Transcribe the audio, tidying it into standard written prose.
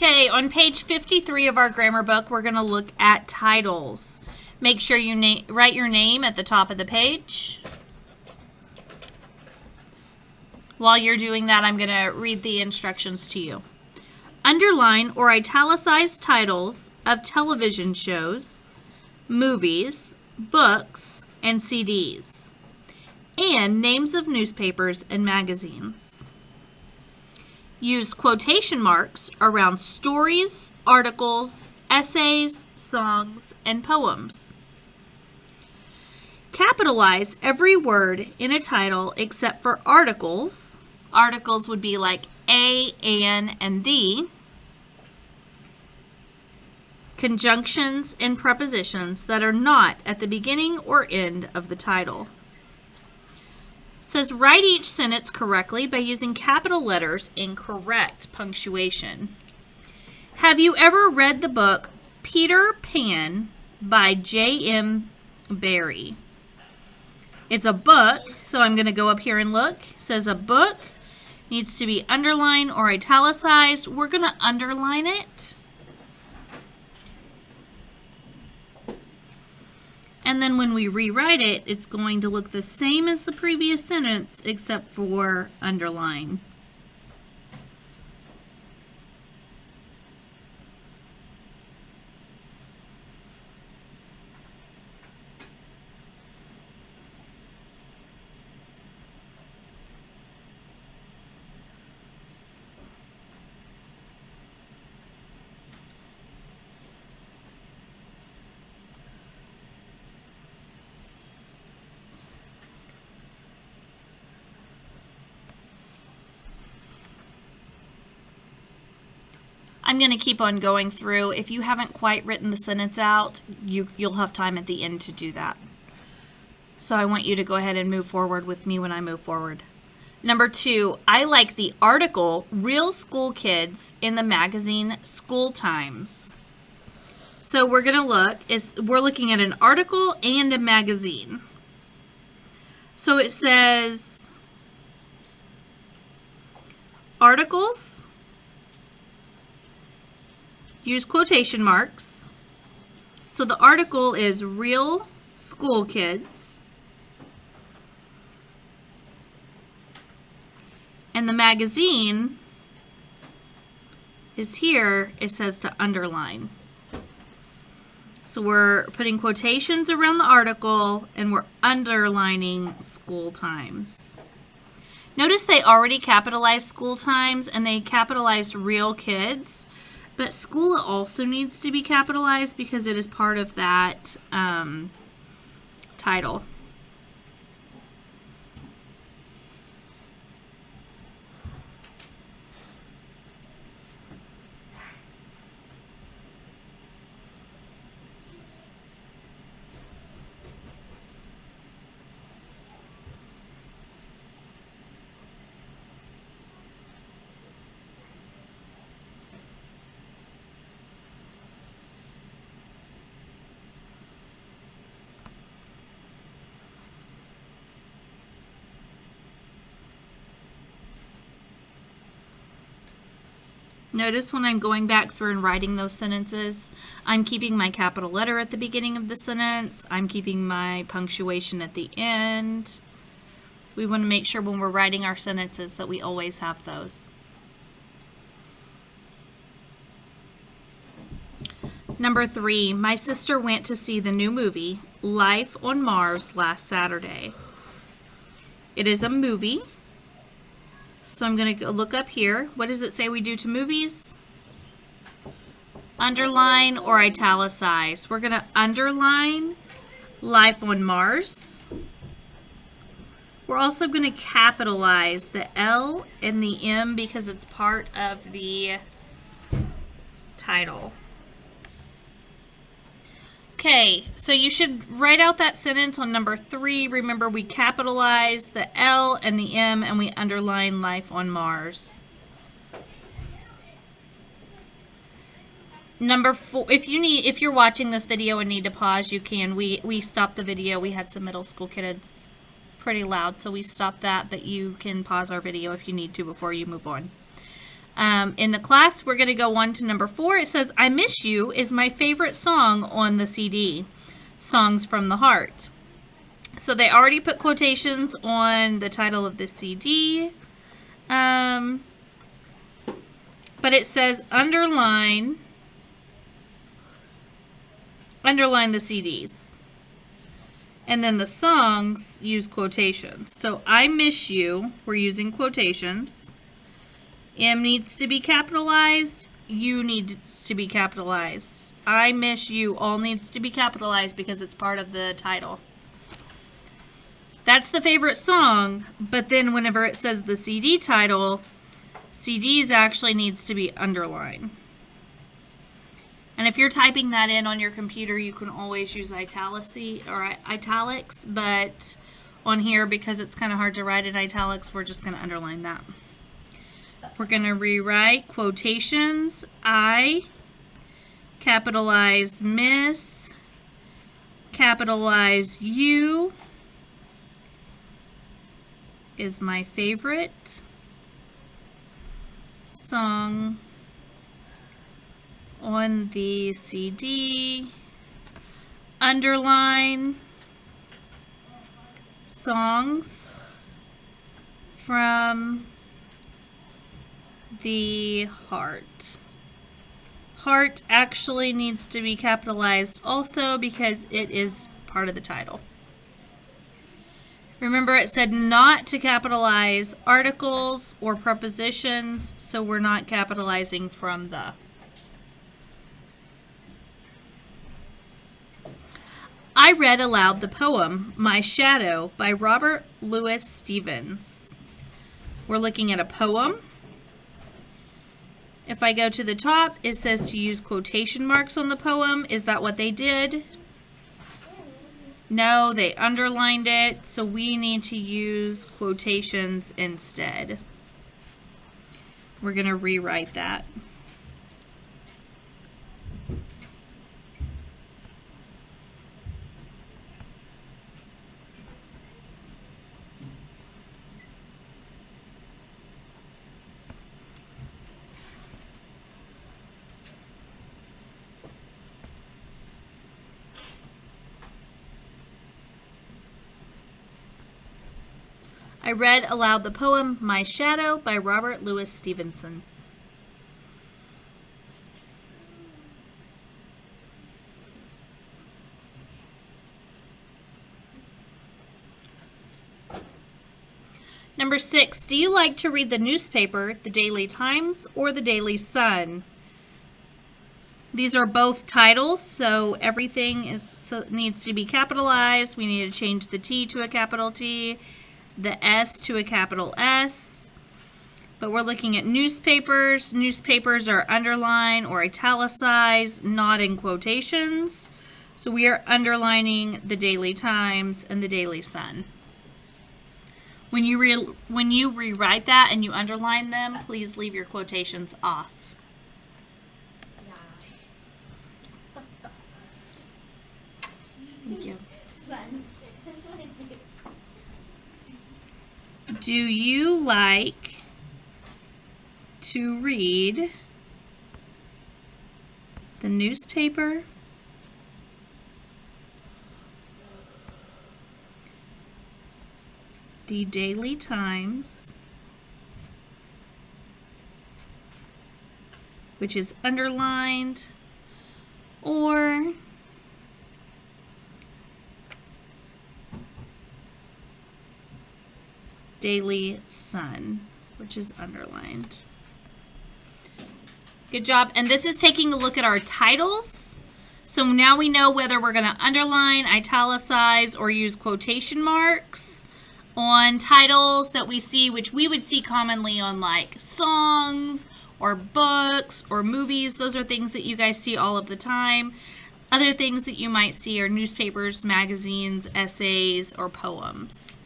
Okay, on page 53 of our grammar book, we're going to look at titles. Make sure you write your name at the top of the page. While you're doing that, I'm going to read the instructions to you. Underline or italicize titles of television shows, movies, books, and CDs, and names of newspapers and magazines. Use quotation marks around stories, articles, essays, songs, and poems. Capitalize every word in a title except for articles. Articles would be like a, an, and the. Conjunctions and prepositions that are not at the beginning or end of the title. It says write each sentence correctly by using capital letters in correct punctuation. Have you ever read the book Peter Pan by J.M. Barrie? It's a book, so I'm going to go up here and look. It says a book needs to be underlined or italicized. We're going to underline it. And then when we rewrite it, it's going to look the same as the previous sentence except for underline. I'm going to keep on going through. If you haven't quite written the sentence out, you'll have time at the end to do that. So I want you to go ahead and move forward with me when I move forward. Number 2, I like the article Real School Kids in the magazine School Times. So we're going to look, we're looking at an article and a magazine. So it says articles. Use quotation marks. So the article is Real School Kids. And the magazine is here. It says to underline. So we're putting quotations around the article and we're underlining School Times. Notice they already capitalized School Times and they capitalized Real Kids. But school also needs to be capitalized because it is part of that title. Notice when I'm going back through and writing those sentences, I'm keeping my capital letter at the beginning of the sentence. I'm keeping my punctuation at the end. We want to make sure when we're writing our sentences that we always have those. Number 3, my sister went to see the new movie, Life on Mars, last Saturday. It is a movie. So I'm going to look up here. What does it say we do to movies? Underline or italicize. We're going to underline Life on Mars. We're also going to capitalize the L and the M because it's part of the title. Okay, so you should write out that sentence on number 3. Remember, we capitalize the L and the M and we underline Life on Mars. Number 4, if you're watching this video and need to pause, you can. We stopped the video. We had some middle school kids pretty loud, so we stopped that, but you can pause our video if you need to before you move on. In the class, we're going to go on to number 4. It says, I Miss You is my favorite song on the CD, Songs from the Heart. So they already put quotations on the title of the CD. But it says underline the CDs. And then the songs use quotations. So I Miss You, we're using quotations. M needs to be capitalized. U needs to be capitalized. I Miss You all needs to be capitalized because it's part of the title. That's the favorite song, but then whenever it says the CD title, CDs actually needs to be underlined. And if you're typing that in on your computer, you can always use italics, but on here, because it's kind of hard to write in italics, we're just going to underline that. We're going to rewrite quotations. I, capitalize miss, capitalize you, is my favorite song on the CD. Underline songs from the heart. Heart actually needs to be capitalized also because it is part of the title. Remember, it said not to capitalize articles or prepositions, so we're not capitalizing from the. I read aloud the poem My Shadow by Robert Louis Stevenson. We're looking at a poem. If I go to the top, it says to use quotation marks on the poem. Is that what they did? No, they underlined it, so we need to use quotations instead. We're going to rewrite that. I read aloud the poem My Shadow by Robert Louis Stevenson. Number 6, do you like to read the newspaper, the Daily Times, or the Daily Sun? These are both titles, so everything needs to be capitalized. We need to change the T to a capital T, the S to a capital S. But we're looking at newspapers. Newspapers are underlined or italicized, not in quotations. So we are underlining the Daily Times and the Daily Sun. When you rewrite that and you underline them, please leave your quotations off. Thank you. Do you like to read the newspaper, the Daily Times, which is underlined, or Daily Sun, which is underlined? Good job. And this is taking a look at our titles. So now we know whether we're going to underline, italicize, or use quotation marks on titles that we see, which we would see commonly on like songs or books or movies. Those are things that you guys see all of the time. Other things that you might see are newspapers, magazines, essays, or poems.